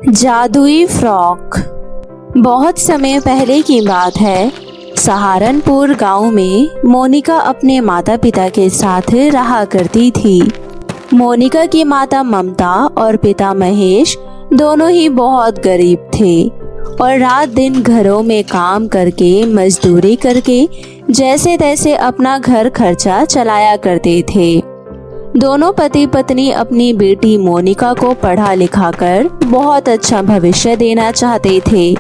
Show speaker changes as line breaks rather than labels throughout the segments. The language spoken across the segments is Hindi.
जादुई फ्रॉक। बहुत समय पहले की बात है। सहारनपुर गांव में मोनिका अपने माता पिता के साथ रहा करती थी। मोनिका की माता ममता और पिता महेश दोनों ही बहुत गरीब थे और रात दिन घरों में काम करके मजदूरी करके जैसे तैसे अपना घर खर्चा चलाया करते थे। दोनों पति पत्नी अपनी बेटी मोनिका को पढ़ा लिखा कर बहुत अच्छा भविष्य देना चाहते थे,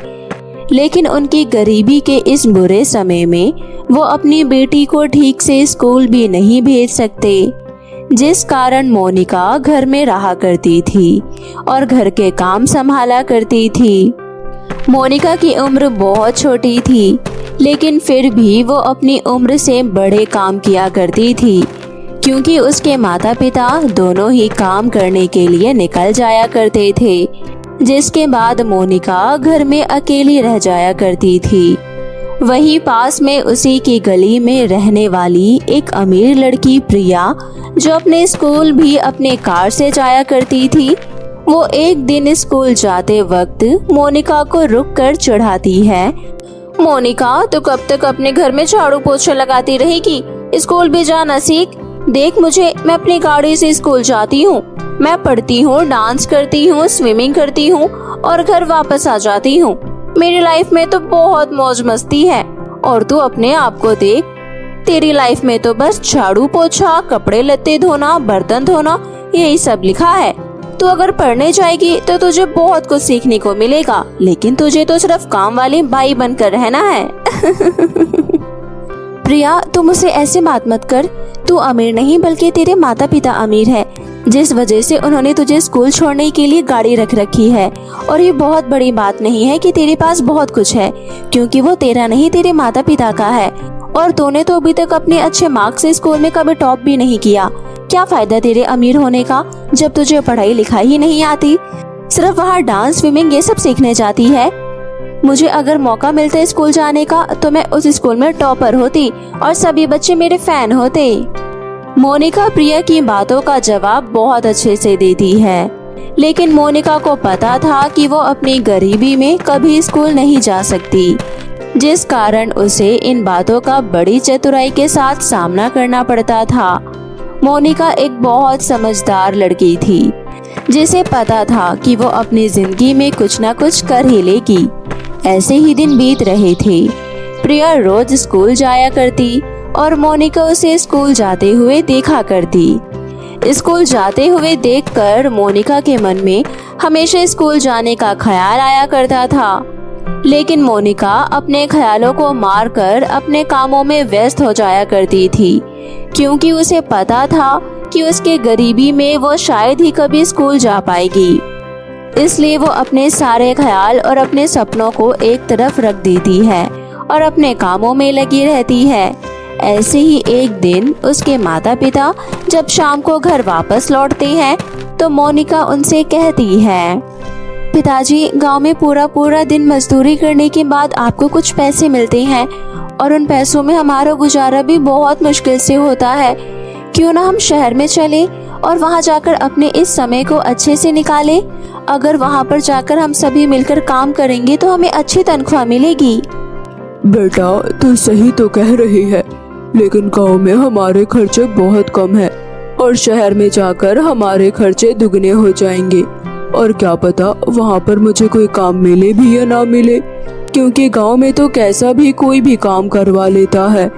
लेकिन उनकी गरीबी के इस बुरे समय में वो अपनी बेटी को ठीक से स्कूल भी नहीं भेज सकते, जिस कारण मोनिका घर में रहा करती थी और घर के काम संभाला करती थी। मोनिका की उम्र बहुत छोटी थी, लेकिन फिर भी वो अपनी उम्र से बड़े काम किया करती थी, क्योंकि उसके माता पिता दोनों ही काम करने के लिए निकल जाया करते थे, जिसके बाद मोनिका घर में अकेली रह जाया करती थी। वहीं पास में उसी की गली में रहने वाली एक अमीर लड़की प्रिया, जो अपने स्कूल भी अपने कार से जाया करती थी, वो एक दिन स्कूल जाते वक्त मोनिका को रुक कर चिढ़ाती है। मोनिका, तू कब तक अपने घर में झाड़ू पोछा लगाती रहेगी? स्कूल भी जाना सीख। देख मुझे, मैं अपनी गाड़ी से स्कूल जाती हूँ, मैं पढ़ती हूँ, डांस करती हूँ, स्विमिंग करती हूँ और घर वापस आ जाती हूँ। मेरी लाइफ में तो बहुत मौज मस्ती है और तू अपने आप को देख, तेरी लाइफ में तो बस झाड़ू पोछा, कपड़े लत्ते धोना, बर्तन धोना, यही सब लिखा है। तू अगर पढ़ने जाएगी तो तुझे बहुत कुछ सीखने को मिलेगा, लेकिन तुझे तो सिर्फ काम वाली बाई बनकर रहना है। प्रिया, तू मुझसे ऐसे बात मत कर। तू अमीर नहीं बल्कि तेरे माता पिता अमीर है, जिस वजह से उन्होंने तुझे स्कूल छोड़ने के लिए गाड़ी रख रखी है। और ये बहुत बड़ी बात नहीं है कि तेरे पास बहुत कुछ है, क्योंकि वो तेरा नहीं तेरे माता पिता का है। और तूने तो अभी तक अपने अच्छे मार्क्स से स्कूल में कभी टॉप भी नहीं किया। क्या फायदा तेरे अमीर होने का जब तुझे पढ़ाई लिखाई ही नहीं आती, सिर्फ वहाँ डांस स्विमिंग ये सब सीखने जाती है। मुझे अगर मौका मिलता स्कूल जाने का तो मैं उस स्कूल में टॉपर होती और सभी बच्चे मेरे फैन होते। मोनिका प्रिया की बातों का जवाब बहुत अच्छे से देती है, लेकिन मोनिका को पता था कि वो अपनी गरीबी में कभी स्कूल नहीं जा सकती, जिस कारण उसे इन बातों का बड़ी चतुराई के साथ सामना करना पड़ता था। मोनिका एक बहुत समझदार लड़की थी, जिसे पता था कि वो अपनी जिंदगी में कुछ न कुछ कर ही लेगी। ऐसे ही दिन बीत रहे थे। प्रिया रोज स्कूल जाया करती और मोनिका उसे स्कूल जाते हुए देखा करती। स्कूल जाते हुए देखकर मोनिका के मन में हमेशा स्कूल जाने का ख्याल आया करता था, लेकिन मोनिका अपने ख्यालों को मारकर अपने कामों में व्यस्त हो जाया करती थी, क्योंकि उसे पता था कि उसके गरीबी में वो शायद ही कभी स्कूल जा पाएगी। इसलिए वो अपने सारे ख्याल और अपने सपनों को एक तरफ रख देती है और अपने कामों में लगी रहती है। ऐसे ही एक दिन उसके माता पिता जब शाम को घर वापस लौटते हैं तो मोनिका उनसे कहती है, पिताजी, गांव में पूरा दिन मजदूरी करने के बाद आपको कुछ पैसे मिलते हैं और उन पैसों में हमारा गुजारा भी बहुत मुश्किल से होता है। क्यों ना हम शहर में चले और वहां जाकर अपने इस समय को अच्छे से निकालें। अगर वहां पर जाकर हम सभी मिलकर काम करेंगे तो हमें अच्छी तनख्वाह मिलेगी।
बेटा, तू सही तो कह रही है, लेकिन गांव में हमारे खर्चे बहुत कम है और शहर में जाकर हमारे खर्चे दुगने हो जाएंगे। और क्या पता वहां पर मुझे कोई काम मिले भी या ना मिले, क्योंकि गांव में तो कैसा भी कोई भी काम करवा लेता है,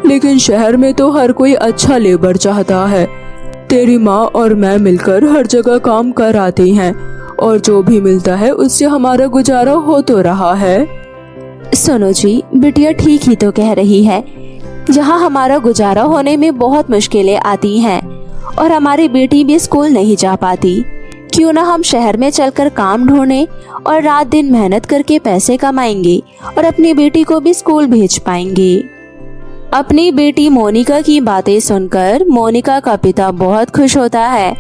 लेकिन शहर में तो हर कोई अच्छा लेबर चाहता है। तेरी माँ और मैं मिलकर हर जगह काम कर आते हैं और जो भी मिलता है उससे हमारा गुजारा हो तो रहा है।
सुनो जी, बिटिया ठीक ही तो कह रही है। जहाँ हमारा गुजारा होने में बहुत मुश्किलें आती हैं और हमारी बेटी भी स्कूल नहीं जा पाती, क्यों ना हम शहर में चलकर काम ढूंढें और रात दिन मेहनत करके पैसे कमाएंगे और अपनी बेटी को भी स्कूल भेज पाएंगे। अपनी बेटी मोनिका की बातें सुनकर मोनिका का पिता बहुत खुश होता है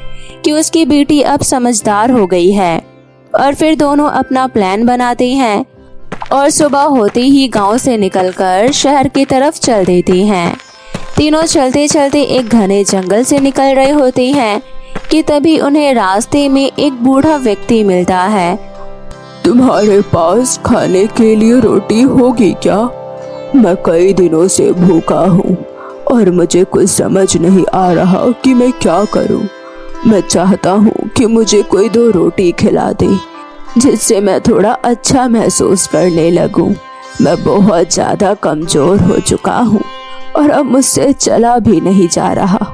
कि उसकी बेटी अब समझदार हो गई है। और फिर दोनों अपना प्लान बनाते हैं और सुबह होते ही गांव से निकलकर शहर की तरफ चल देते हैं। तीनों चलते चलते एक घने जंगल से निकल रहे होते हैं कि तभी उन्हें रास्ते में एक बूढ़ा व्यक्ति मिलता है
तुम्हारे पास खाने के लिए रोटी होगी क्या? मैं कई दिनों से भूखा हूँ और मुझे कुछ समझ नहीं आ रहा कि मैं क्या करूँ। मैं चाहता हूँ कि मुझे कोई 2 रोटी खिला दे, जिससे मैं थोड़ा अच्छा महसूस करने लगूँ। मैं बहुत ज़्यादा कमज़ोर हो चुका हूँ और अब मुझसे चला भी नहीं जा रहा।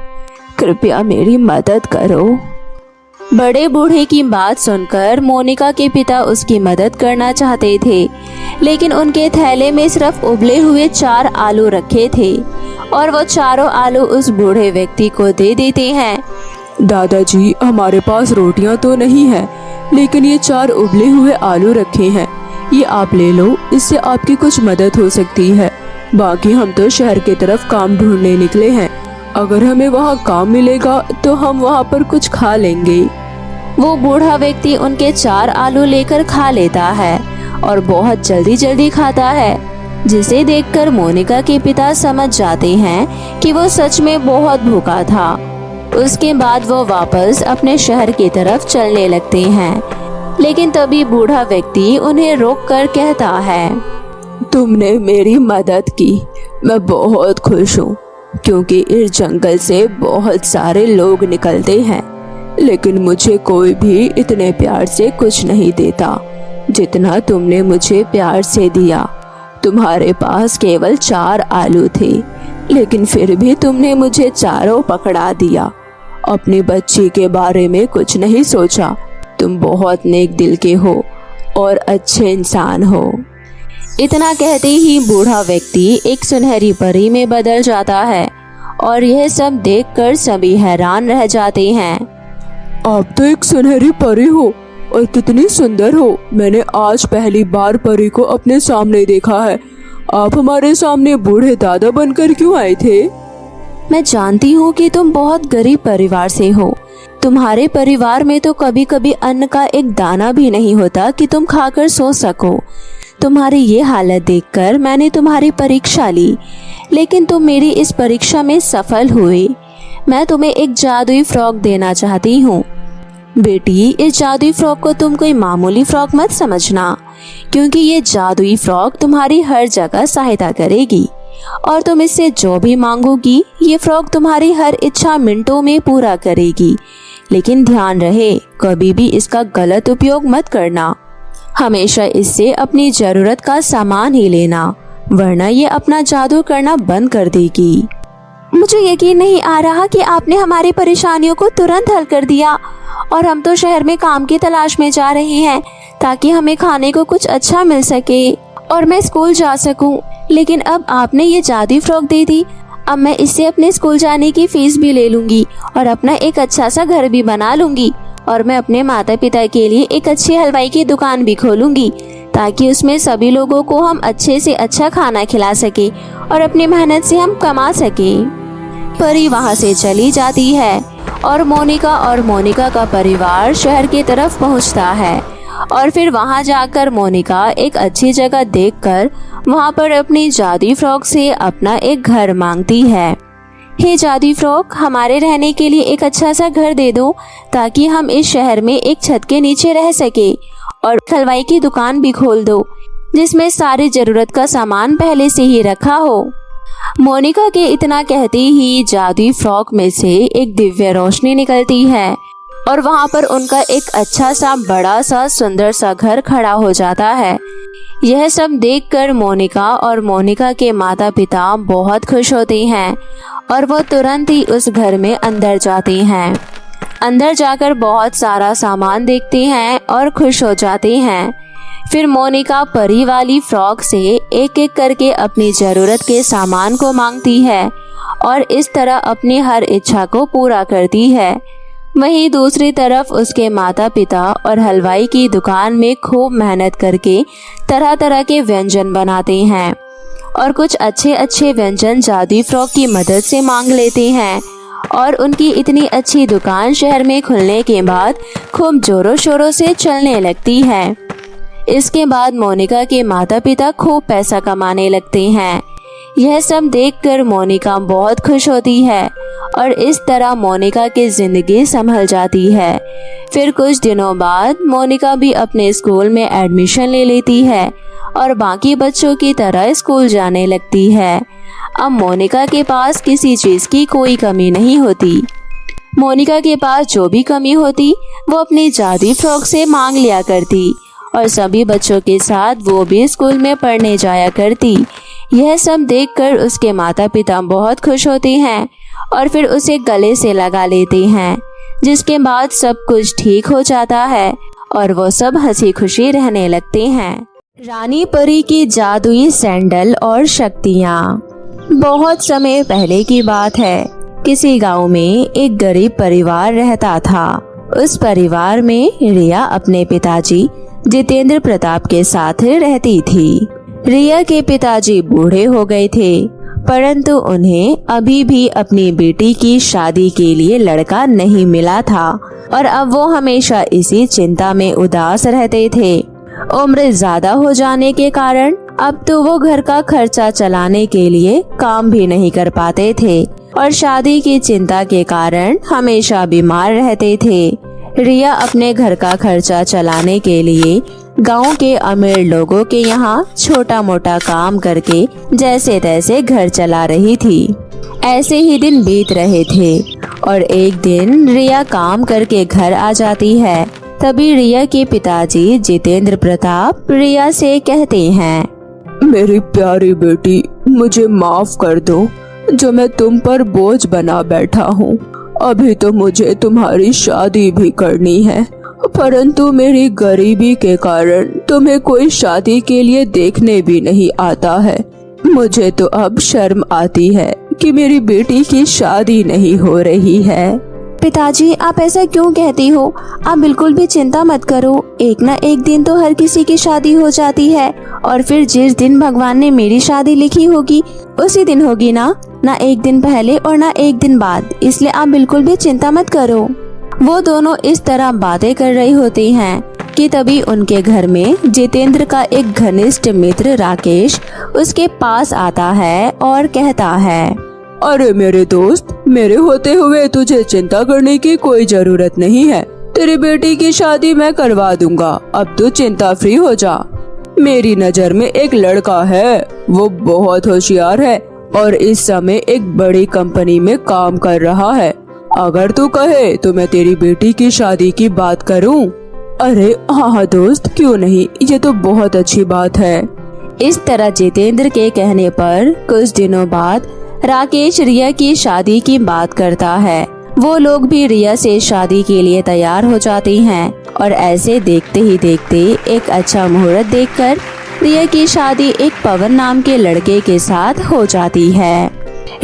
कृपया मेरी मदद करो।
बड़े बूढ़े की बात सुनकर मोनिका के पिता उसकी मदद करना चाहते थे, लेकिन उनके थैले में सिर्फ उबले हुए 4 आलू रखे थे और वो चारों आलू उस बूढ़े व्यक्ति को दे देते हैं।
दादाजी, हमारे पास रोटियां तो नहीं है, लेकिन ये 4 उबले हुए आलू रखे हैं। ये आप ले लो, इससे आपकी कुछ मदद हो सकती है। बाकी हम तो शहर की तरफ काम ढूंढने निकले हैं। अगर हमें वहाँ काम मिलेगा तो हम वहाँ पर कुछ खा लेंगे।
वो बूढ़ा व्यक्ति उनके 4 आलू लेकर खा लेता है और बहुत जल्दी खाता है, जिसे देखकर मोनिका के पिता समझ जाते हैं कि वो सच में बहुत भूखा था। उसके बाद वो वापस अपने शहर की तरफ चलने लगते हैं, लेकिन तभी बूढ़ा व्यक्ति उन्हें रोककर कहता है,
तुमने मेरी मदद की, मैं बहुत खुश हूँ, क्योंकि इस जंगल से बहुत सारे लोग निकलते हैं, लेकिन मुझे कोई भी इतने प्यार से कुछ नहीं देता जितना तुमने मुझे प्यार से दिया। तुम्हारे पास केवल 4 आलू थे, लेकिन फिर भी तुमने मुझे चारों पकड़ा दिया। अपनी बच्ची के बारे में कुछ नहीं सोचा। तुम बहुत नेक दिल के हो और अच्छे इंसान हो।
इतना कहते ही बूढ़ा व्यक्ति एक सुनहरी परी में बदल जाता है और यह सब देखकर सभी हैरान रह जाते हैं।
आप तो एक सुनहरी परी हो और कितनी सुंदर हो। मैंने आज पहली बार परी को अपने सामने देखा है। आप हमारे सामने बूढ़े दादा बनकर क्यों आए थे?
मैं जानती हूँ कि तुम बहुत गरीब परिवार से हो। तुम्हारे परिवार में तो कभी कभी अन्न का एक दाना भी नहीं होता कि तुम खाकर सो सको। तुम्हारी ये हालत देखकर मैंने तुम्हारी परीक्षा ली, लेकिन तुम मेरी इस परीक्षा में सफल हुए। मैं तुम्हें एक जादुई फ्रॉक देना चाहती हूँ। बेटी, इस जादुई फ्रॉक को तुम कोई मामूली फ्रॉक मत समझना, क्योंकि ये जादुई फ्रॉक तुम्हारी हर जगह सहायता करेगी और तुम इससे जो भी मांगोगी, ये फ्रॉक तुम्हारी हर इच्छा मिनटों में पूरा करेगी। लेकिन ध्यान रहे, कभी भी इसका गलत उपयोग मत करना। हमेशा इससे अपनी जरूरत का सामान ही लेना, वरना ये अपना जादू करना बंद कर देगी। मुझे यकीन नहीं आ रहा कि आपने हमारी परेशानियों को तुरंत हल कर दिया और हम तो शहर में काम की तलाश में जा रहे हैं ताकि हमें खाने को कुछ अच्छा मिल सके और मैं स्कूल जा सकूं। लेकिन अब आपने ये जादुई फ्रॉक दे दी। अब मैं इससे अपने स्कूल जाने की फीस भी ले लूंगी और अपना एक अच्छा सा घर भी बना लूंगी और मैं अपने माता पिता के लिए एक अच्छी हलवाई की दुकान भी खोलूंगी, ताकि उसमें सभी लोगों को हम अच्छे से अच्छा खाना खिला सके और अपनी मेहनत से हम कमा सके। परी वहाँ से चली जाती है और मोनिका का परिवार शहर की तरफ पहुँचता है और फिर वहाँ जाकर मोनिका एक अच्छी जगह देखकर वहाँ पर अपनी जादुई फ्रॉक से अपना एक घर मांगती है। हे जादुई फ्रॉक, हमारे रहने के लिए एक अच्छा सा घर दे दो ताकि हम इस शहर में एक छत के नीचे रह सके और हलवाई की दुकान भी खोल दो जिसमें सारी जरूरत का सामान पहले से ही रखा हो। मोनिका के इतना कहते ही जादुई फ्रॉक में से एक दिव्य रोशनी निकलती है और वहाँ पर उनका एक अच्छा सा बड़ा सा सुंदर सा घर खड़ा हो जाता है। यह सब देखकर मोनिका और मोनिका के माता पिता बहुत खुश होते हैं और वो तुरंत ही उस घर में अंदर जाते हैं। अंदर जाकर बहुत सारा सामान देखते हैं और खुश हो जाते हैं। फिर मोनिका परी वाली फ्रॉक से एक एक करके अपनी ज़रूरत के सामान को मांगती है और इस तरह अपनी हर इच्छा को पूरा करती है। वहीं दूसरी तरफ उसके माता पिता और हलवाई की दुकान में खूब मेहनत करके तरह तरह के व्यंजन बनाते हैं और कुछ अच्छे व्यंजन जादुई फ्रॉक की मदद से मांग लेते हैं और उनकी इतनी अच्छी दुकान शहर में खुलने के बाद खूब जोरों शोरों से चलने लगती है। इसके बाद मोनिका के माता पिता खूब पैसा कमाने लगते हैं। यह सब देखकर मोनिका बहुत खुश होती है और इस तरह मोनिका की जिंदगी संभल जाती है। फिर कुछ दिनों बाद मोनिका भी अपने स्कूल में एडमिशन ले लेती है और बाकी बच्चों की तरह स्कूल जाने लगती है। अब मोनिका के पास किसी चीज की कोई कमी नहीं होती। मोनिका के पास जो भी कमी होती वो अपनी जादुई फ्रॉक से मांग लिया करती और सभी बच्चों के साथ वो भी स्कूल में पढ़ने जाया करती। यह सब देखकर उसके माता पिता बहुत खुश होते हैं और फिर उसे गले से लगा लेते हैं, जिसके बाद सब कुछ ठीक हो जाता है और वो सब हंसी खुशी रहने लगते हैं। रानी परी की जादुई सैंडल और शक्तियाँ। बहुत समय पहले की बात है। किसी गांव में एक गरीब परिवार रहता था। उस परिवार में रिया अपने पिताजी जितेंद्र प्रताप के साथ रहती थी। रिया के पिताजी बूढ़े हो गए थे, परंतु उन्हें अभी भी अपनी बेटी की शादी के लिए लड़का नहीं मिला था और अब वो हमेशा इसी चिंता में उदास रहते थे। उम्र ज्यादा हो जाने के कारण अब तो वो घर का खर्चा चलाने के लिए काम भी नहीं कर पाते थे और शादी की चिंता के कारण हमेशा बीमार रहते थे। रिया अपने घर का खर्चा चलाने के लिए गांव के अमीर लोगों के यहाँ छोटा मोटा काम करके जैसे तैसे घर चला रही थी। ऐसे ही दिन बीत रहे थे और एक दिन रिया काम करके घर आ जाती है। तभी रिया के पिताजी जितेंद्र प्रताप रिया से कहते हैं,
मेरी प्यारी बेटी, मुझे माफ कर दो जो मैं तुम पर बोझ बना बैठा हूँ। अभी तो मुझे तुम्हारी शादी भी करनी है, परंतु मेरी गरीबी के कारण तुम्हें कोई शादी के लिए देखने भी नहीं आता है। मुझे तो अब शर्म आती है कि मेरी बेटी की शादी नहीं हो रही है।
पिताजी, आप ऐसा क्यों कहती हो? आप बिल्कुल भी चिंता मत करो। एक ना एक दिन तो हर किसी की शादी हो जाती है और फिर जिस दिन भगवान ने मेरी शादी लिखी होगी उसी दिन होगी ना एक दिन पहले और ना एक दिन बाद। इसलिए आप बिल्कुल भी चिंता मत करो। वो दोनों इस तरह बातें कर रही होती हैं कि तभी उनके घर में जितेंद्र का एक घनिष्ठ मित्र राकेश उसके पास आता है और कहता है,
अरे मेरे दोस्त, मेरे होते हुए तुझे चिंता करने की कोई जरूरत नहीं है। तेरी बेटी की शादी मैं करवा दूंगा। अब तू चिंता फ्री हो जा। मेरी नजर में एक लड़का है, वो बहुत होशियार है और इस समय एक बड़ी कंपनी में काम कर रहा है। अगर तू कहे तो मैं तेरी बेटी की शादी की बात करूं। अरे हाँ दोस्त, क्यों नहीं, ये तो बहुत अच्छी बात है।
इस तरह जितेंद्र के कहने पर कुछ दिनों बाद राकेश रिया की शादी की बात करता है। वो लोग भी रिया से शादी के लिए तैयार हो जाते हैं और ऐसे देखते ही देखते एक अच्छा मुहूर्त देखकर रिया की शादी एक पवन नाम के लड़के के साथ हो जाती है।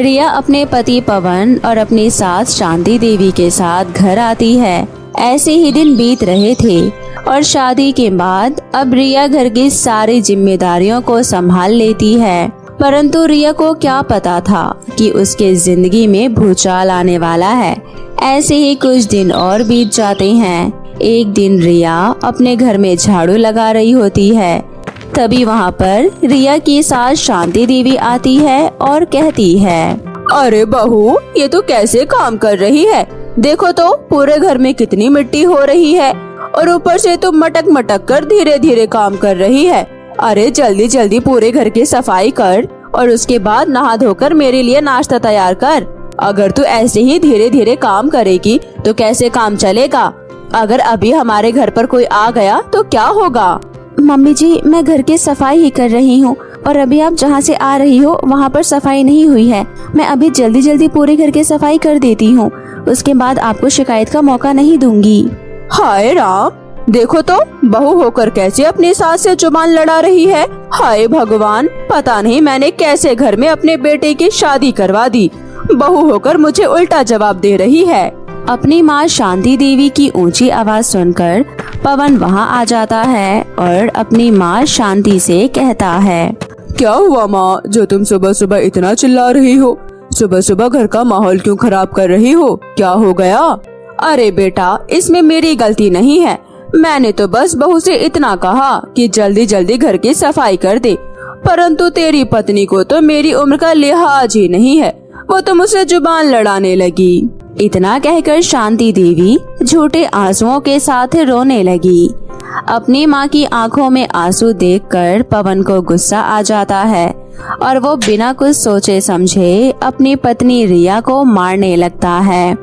रिया अपने पति पवन और अपनी सास शांति देवी के साथ घर आती है। ऐसे ही दिन बीत रहे थे और शादी के बाद अब रिया घर की सारी जिम्मेदारियों को संभाल लेती है। परंतु रिया को क्या पता था कि उसके जिंदगी में भूचाल आने वाला है। ऐसे ही कुछ दिन और बीत जाते हैं। एक दिन रिया अपने घर में झाड़ू लगा रही होती है। तभी वहाँ पर रिया की सास शांति देवी आती है और कहती है,
अरे बहू, ये तो कैसे काम कर रही है? देखो तो पूरे घर में कितनी मिट्टी हो रही है और ऊपर से तो मटक मटक कर धीरे धीरे काम कर रही है। अरे जल्दी जल्दी पूरे घर की सफाई कर और उसके बाद नहा धोकर मेरे लिए नाश्ता तैयार कर। अगर तू ऐसे ही धीरे धीरे काम करेगी तो कैसे काम चलेगा? अगर अभी हमारे घर पर कोई आ गया तो क्या होगा?
मम्मी जी, मैं घर की सफाई ही कर रही हूँ और अभी आप जहाँ से आ रही हो वहाँ पर सफाई नहीं हुई है। मैं अभी जल्दी जल्दी पूरे घर की सफाई कर देती हूँ, उसके बाद आपको शिकायत का मौका नहीं दूंगी।
हाय राम, देखो तो बहू होकर कैसे अपनी सास से जुबान लड़ा रही है। हाय भगवान, पता नहीं मैंने कैसे घर में अपने बेटे की शादी करवा दी। बहू होकर मुझे उल्टा जवाब दे रही है।
अपनी माँ शांति देवी की ऊंची आवाज सुनकर पवन वहाँ आ जाता है और अपनी माँ शांति से कहता है,
क्या हुआ माँ, जो तुम सुबह सुबह इतना चिल्ला रही हो? सुबह सुबह घर का माहौल क्यों खराब कर रही हो? क्या हो गया?
अरे बेटा, इसमें मेरी गलती नहीं है। मैंने तो बस बहू से इतना कहा कि जल्दी जल्दी घर की सफाई कर दे
परंतु तेरी पत्नी को तो मेरी उम्र का लिहाज ही नहीं है, वो तो मुझसे जुबान लड़ाने लगी।
इतना कहकर शांति देवी झूठे आंसुओं के साथ रोने लगी। अपनी माँ की आंखों में आंसू देखकर पवन को गुस्सा आ जाता है और वो बिना कुछ सोचे समझे अपनी पत्नी रिया को मारने लगता है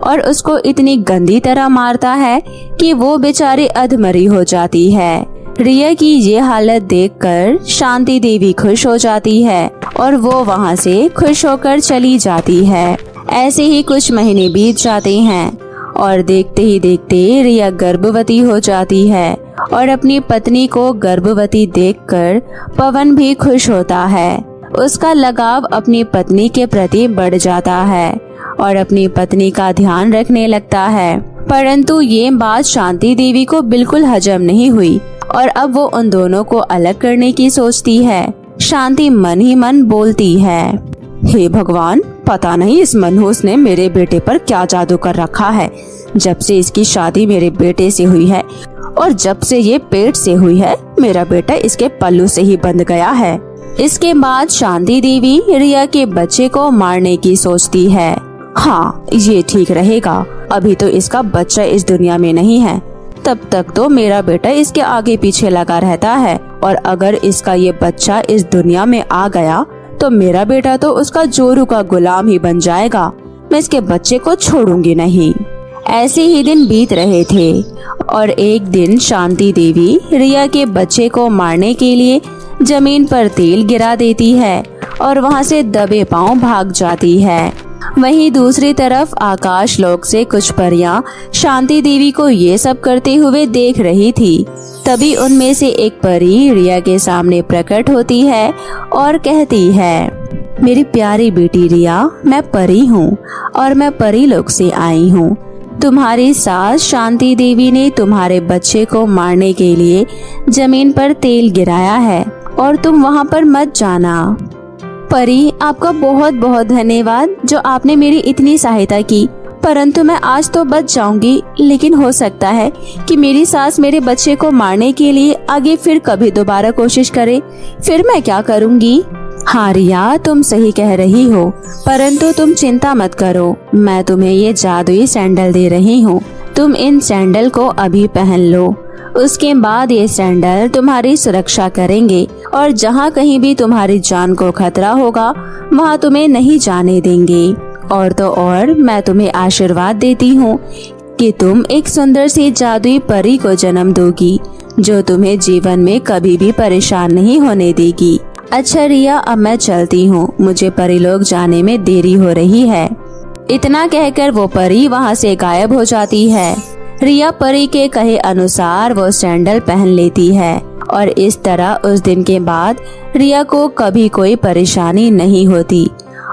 और उसको इतनी गंदी तरह मारता है कि वो बेचारी अधमरी हो जाती है। रिया की ये हालत देखकर शांति देवी खुश हो जाती है और वो वहाँ से खुश होकर चली जाती है। ऐसे ही कुछ महीने बीत जाते हैं और देखते ही देखते रिया गर्भवती हो जाती है और अपनी पत्नी को गर्भवती देखकर पवन भी खुश होता है। उसका लगाव अपनी पत्नी के प्रति बढ़ जाता है और अपनी पत्नी का ध्यान रखने लगता है। परंतु ये बात शांति देवी को बिल्कुल हजम नहीं हुई और अब वो उन दोनों को अलग करने की सोचती है। शांति मन ही मन बोलती है, हे भगवान, पता नहीं इस मनहूस ने मेरे बेटे पर क्या जादू कर रखा है। जब से इसकी शादी मेरे बेटे से हुई है और जब से ये पेट से हुई है, मेरा बेटा इसके पल्लू से ही बंध गया है। इसके बाद शांति देवी रिया के बच्चे को मारने की सोचती है। हाँ, ये ठीक रहेगा। अभी तो इसका बच्चा इस दुनिया में नहीं है, तब तक तो मेरा बेटा इसके आगे पीछे लगा रहता है और अगर इसका ये बच्चा इस दुनिया में आ गया तो मेरा बेटा तो उसका जोरू का गुलाम ही बन जाएगा। मैं इसके बच्चे को छोड़ूंगी नहीं। ऐसे ही दिन बीत रहे थे और एक दिन शांति देवी रिया के बच्चे को मारने के लिए जमीन पर तेल गिरा देती है और वहाँ से दबे पांव भाग जाती है। वहीं दूसरी तरफ आकाश लोक से कुछ परियां शांति देवी को ये सब करते हुए देख रही थी। तभी उनमें से एक परी रिया के सामने प्रकट होती है और कहती है, मेरी प्यारी बेटी रिया, मैं परी हूँ और मैं परी लोक से आई हूँ। तुम्हारी सास शांति देवी ने तुम्हारे बच्चे को मारने के लिए जमीन पर तेल गिराया है और तुम वहाँ पर मत जाना। परी, आपका बहुत बहुत धन्यवाद जो आपने मेरी इतनी सहायता की, परंतु मैं आज तो बच जाऊंगी, लेकिन हो सकता है कि मेरी सास मेरे बच्चे को मारने के लिए आगे फिर कभी दोबारा कोशिश करे, फिर मैं क्या करूंगी। हाँ रिया, तुम सही कह रही हो, परंतु तुम चिंता मत करो, मैं तुम्हें ये जादुई सैंडल दे रही हूँ। तुम इन सैंडल को अभी पहन लो, उसके बाद ये सैंडल तुम्हारी सुरक्षा करेंगे और जहाँ कहीं भी तुम्हारी जान को खतरा होगा वहाँ तुम्हें नहीं जाने देंगे। और तो और मैं तुम्हें आशीर्वाद देती हूँ कि तुम एक सुंदर सी जादुई परी को जन्म दोगी जो तुम्हें जीवन में कभी भी परेशान नहीं होने देगी। अच्छा रिया, अब मैं चलती हूँ, मुझे परीलोक जाने में देरी हो रही है। इतना कहकर वो परी वहाँ से गायब हो जाती है। रिया परी के कहे अनुसार वो सैंडल पहन लेती है और इस तरह उस दिन के बाद रिया को कभी कोई परेशानी नहीं होती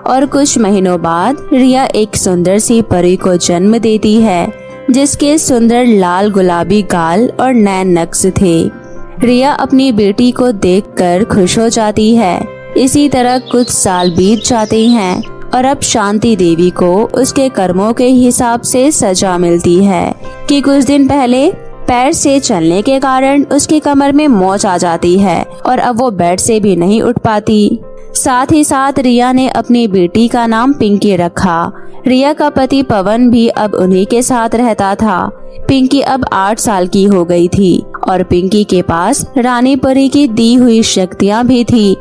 और कुछ महीनों बाद रिया एक सुंदर सी परी को जन्म देती है जिसके सुंदर लाल गुलाबी गाल और नैन नक्श थे। रिया अपनी बेटी को देखकर खुश हो जाती है। इसी तरह कुछ साल बीत जाते हैं और अब शांति देवी को उसके कर्मों के हिसाब से सजा मिलती है कि कुछ दिन पहले पैर से चलने के कारण उसकी कमर में मोच आ जाती है और अब वो बेड से भी नहीं उठ पाती। साथ ही साथ रिया ने अपनी बेटी का नाम पिंकी रखा। रिया का पति पवन भी अब उन्हीं के साथ रहता था। पिंकी अब 8 साल की हो गई थी और पिंकी के पास रानी परी की दी हुई शक्तियाँ भी थी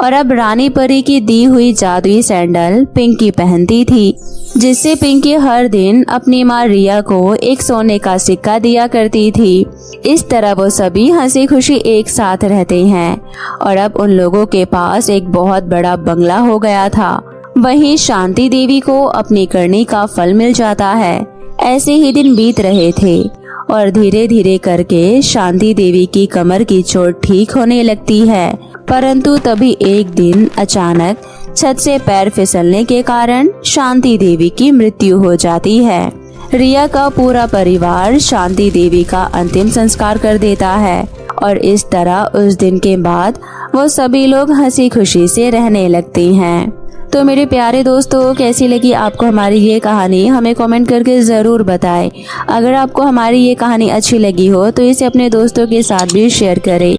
और अब रानी परी की दी हुई जादुई सैंडल पिंकी पहनती थी, जिससे पिंकी हर दिन अपनी माँ रिया को एक सोने का सिक्का दिया करती थी। इस तरह वो सभी हंसी खुशी एक साथ रहते हैं और अब उन लोगों के पास एक बहुत बड़ा बंगला हो गया था। वहीं शांति देवी को अपनी करनी का फल मिल जाता है। ऐसे ही दिन बीत रहे थे और धीरे धीरे करके शांति देवी की कमर की चोट ठीक होने लगती है, परंतु तभी एक दिन अचानक छत से पैर फिसलने के कारण शांति देवी की मृत्यु हो जाती है। रिया का पूरा परिवार शांति देवी का अंतिम संस्कार कर देता है और इस तरह उस दिन के बाद वो सभी लोग हंसी खुशी से रहने लगते हैं। तो मेरे प्यारे दोस्तों, कैसी लगी आपको हमारी ये कहानी, हमें कमेंट करके ज़रूर बताएं। अगर आपको हमारी ये कहानी अच्छी लगी हो तो इसे अपने दोस्तों के साथ भी शेयर करें।